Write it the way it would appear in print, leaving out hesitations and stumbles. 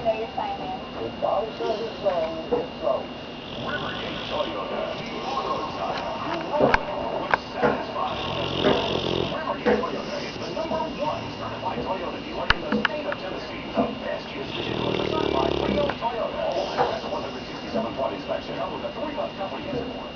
know your finance. If Bob says it's so, it's so. Rivergate Toyota, the auto time. You roll with satisfied customers. Rivergate Toyota is the #1 certified Toyota dealer in the state of Tennessee. The best used vehicle is the certified Rio Toyota. Only has a 167-point inspection. Come with a 3-month company support.